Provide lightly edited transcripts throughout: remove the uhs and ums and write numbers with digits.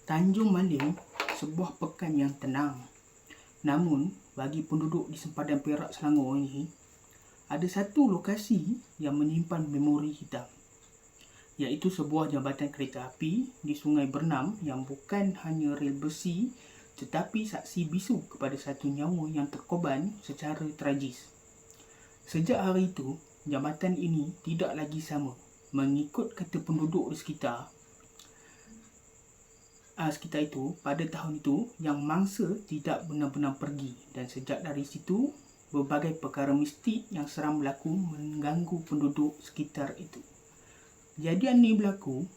Tanjung Malim sebuah pekan yang tenang. Namun, bagi penduduk di sempadan Perak Selangor ini, ada satu lokasi yang menyimpan memori hitam, iaitu sebuah jambatan kereta api di Sungai Bernam yang bukan hanya rel besi tetapi saksi bisu kepada satu nyawa yang terkorban secara tragis. Sejak hari itu, jambatan ini tidak lagi sama. Mengikut kata penduduk di sekitar itu, pada tahun itu, yang mangsa tidak benar-benar pergi, dan sejak dari situ, berbagai perkara mistik yang seram berlaku mengganggu penduduk sekitar itu. Kejadian ini berlaku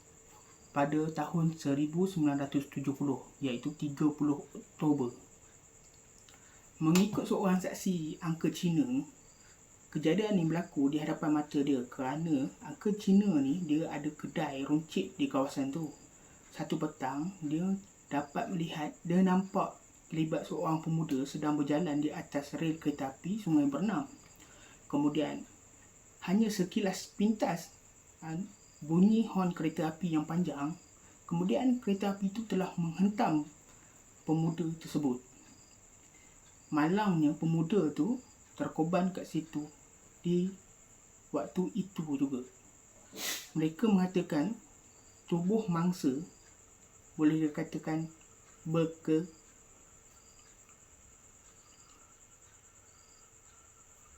pada tahun 1970, iaitu 30 Oktober. Mengikut seorang saksi Uncle Cina, kejadian ini berlaku di hadapan mata dia kerana Uncle Cina ni dia ada kedai runcit di kawasan tu. Satu petang, dia nampak terlibat seorang pemuda sedang berjalan di atas rel kereta api Sungai Bernam. Kemudian, hanya sekilas pintas bunyi hon kereta api yang panjang. Kemudian, kereta api itu telah menghentam pemuda tersebut. Malangnya, pemuda tu terkorban kat situ di waktu itu juga. Mereka mengatakan tubuh mangsa boleh dikatakan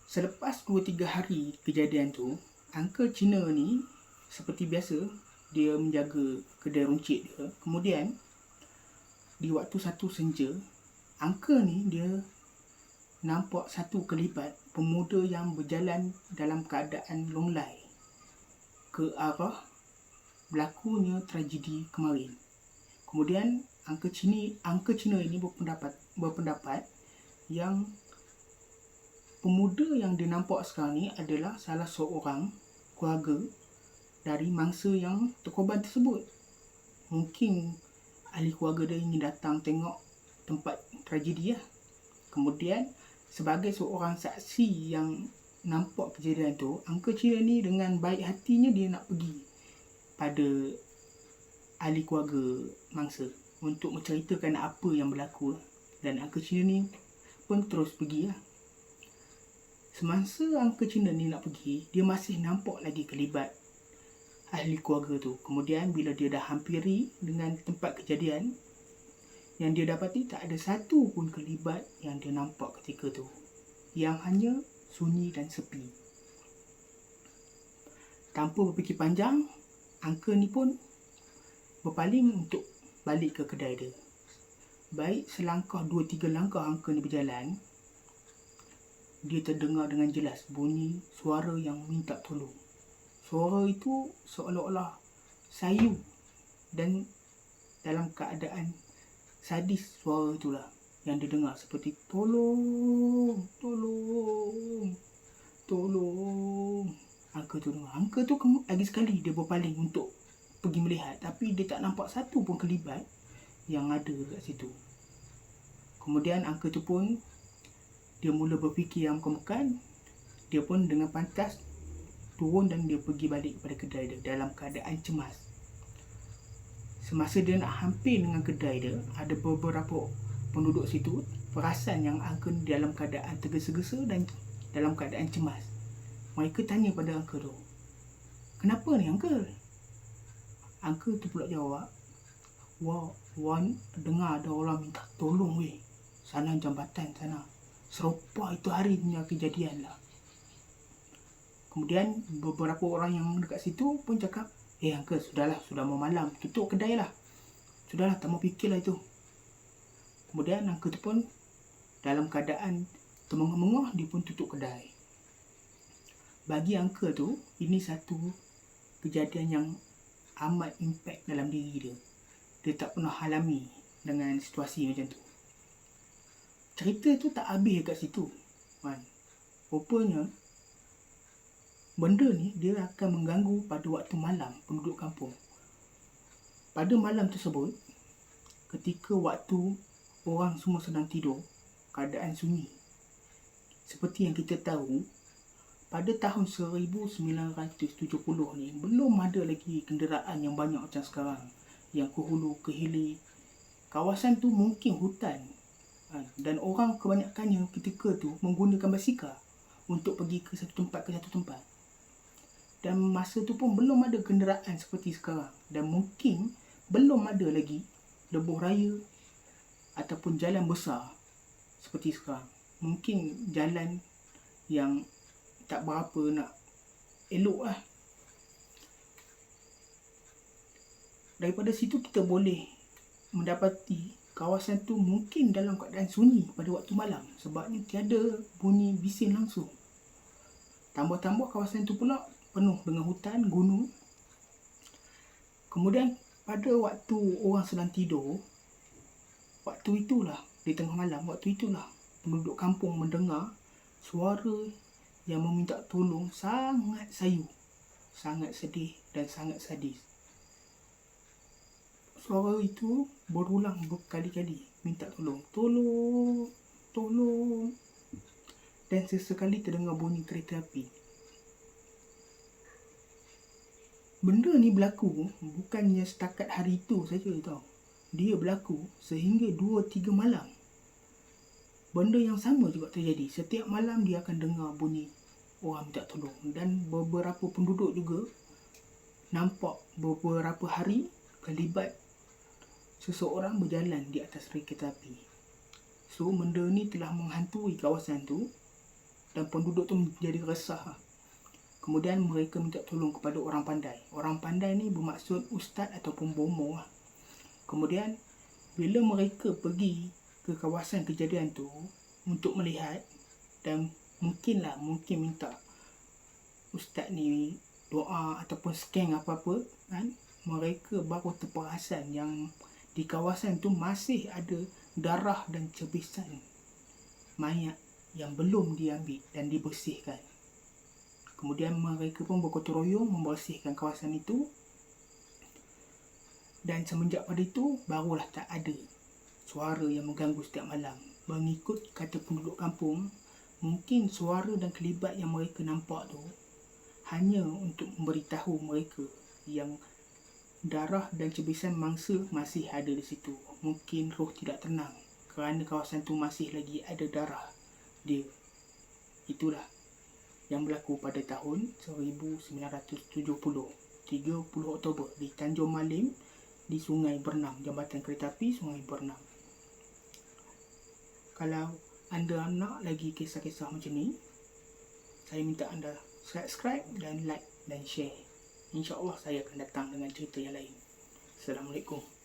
Selepas 2-3 hari kejadian tu, Uncle Cina ni seperti biasa dia menjaga kedai runcit dia. Kemudian di waktu satu senja, Uncle ni dia nampak satu kelibat pemuda yang berjalan dalam keadaan longlai ke arah berlakunya tragedi kemarin. Kemudian Uncle Cina ini berpendapat yang pemuda yang dia nampak sekarang ni adalah salah seorang keluarga dari mangsa yang terkorban tersebut. Mungkin ahli keluarga dia ingin datang tengok tempat tragedi lah. Kemudian sebagai seorang saksi yang nampak kejadian tu, Uncle Cina ni dengan baik hatinya dia nak pergi pada ahli keluarga mangsa untuk menceritakan apa yang berlaku. Dan Uncle Cina ni pun terus pergi lah. Semasa Uncle Cina ni nak pergi, dia masih nampak lagi kelibat ahli keluarga tu. Kemudian bila dia dah hampiri dengan tempat kejadian, yang dia dapati tak ada satu pun kelibat yang dia nampak ketika tu, yang hanya sunyi dan sepi. Tanpa berfikir panjang, Uncle ni pun berpaling untuk balik ke kedai dia. Baik selangkah 2-3 langkah Uncle ni berjalan, dia terdengar dengan jelas bunyi suara yang minta tolong. Suara itu seolah-olah sayu dan dalam keadaan sadis. Suara itulah yang dia dengar seperti tolong, tolong, tolong. Uncle tu dengar. Uncle tu lagi sekali dia berpaling untuk pergi melihat, tapi dia tak nampak satu pun kelibat yang ada kat situ. Kemudian Uncle tu pun dia mula berfikir yang bukan-bukan. Dia pun dengan pantas turun dan dia pergi balik kepada kedai dia dalam keadaan cemas. Semasa dia nak hampir dengan kedai dia, ada beberapa penduduk situ perasan yang Uncle dalam keadaan tergesa-gesa dan dalam keadaan cemas. Mereka tanya pada Uncle tu, "Kenapa ni Uncle?" Uncle tu pula jawab, Wan dengar ada orang minta tolong weh. Sana jambatan sana. Serupa itu hari punya kejadian lah." Kemudian beberapa orang yang dekat situ pun cakap, Uncle, sudahlah, sudah mau malam, tutup kedai lah. Sudahlah, tak mau fikirlah itu. Kemudian Uncle tu pun dalam keadaan termengah-mengah, dia pun tutup kedai. Bagi Uncle tu, ini satu kejadian yang amat impact dalam diri dia. Dia tak pernah alami dengan situasi macam tu. Cerita tu tak habis kat situ. Rupanya benda ni dia akan mengganggu pada waktu malam penduduk kampung. Pada malam tersebut, ketika waktu orang semua sedang tidur, keadaan sunyi. Seperti yang kita tahu, pada tahun 1970 ni belum ada lagi kenderaan yang banyak macam sekarang, yang ke hulu ke hilir kawasan tu mungkin hutan. Dan orang kebanyakannya ketika tu menggunakan basikal untuk pergi ke satu tempat ke satu tempat. Dan masa tu pun belum ada kenderaan seperti sekarang. Dan mungkin belum ada lagi lebuh raya ataupun jalan besar seperti sekarang. Mungkin jalan yang tak berapa nak elok lah. Daripada situ kita boleh mendapati kawasan tu mungkin dalam keadaan sunyi pada waktu malam, sebabnya tiada bunyi bising langsung. Tambah-tambah kawasan tu pula penuh dengan hutan, gunung. Kemudian pada waktu orang sedang tidur, waktu itulah, di tengah malam, waktu itulah penduduk kampung mendengar suara yang meminta tolong sangat sayu, sangat sedih dan sangat sadis. Suara itu berulang berkali-kali, minta tolong, tolong, tolong. Dan sesekali terdengar bunyi kereta api. Benda ni berlaku bukannya setakat hari itu saja tau. Dia berlaku sehingga 2-3 malam. Benda yang sama juga terjadi. Setiap malam dia akan dengar bunyi orang minta tolong. Dan beberapa penduduk juga nampak beberapa hari terlibat seseorang berjalan di atas rel kereta api. So benda ni telah menghantui kawasan tu dan penduduk tu menjadi resah. Kemudian mereka minta tolong kepada orang pandai. Orang pandai ni bermaksud ustaz ataupun bomoh lah. Kemudian bila mereka pergi ke kawasan kejadian tu untuk melihat dan mungkin minta ustaz ni doa ataupun scan apa-apa kan, mereka baru terperasan yang di kawasan tu masih ada darah dan cebisan mayat yang belum diambil dan dibersihkan. Kemudian mereka pun bergotong royong membersihkan kawasan itu. Dan semenjak pada itu, barulah tak ada suara yang mengganggu setiap malam. Mengikut kata penduduk kampung, mungkin suara dan kelibat yang mereka nampak tu hanya untuk memberitahu mereka yang darah dan cebisan mangsa masih ada di situ. Mungkin roh tidak tenang kerana kawasan tu masih lagi ada darah dia. Itulah yang berlaku pada tahun 1970, 30 Oktober di Tanjung Malim, di Sungai Bernam, jambatan kereta api Sungai Bernam. Kalau anda nak lagi kisah-kisah macam ni, saya minta anda subscribe dan like dan share. InsyaAllah saya akan datang dengan cerita yang lain. Assalamualaikum.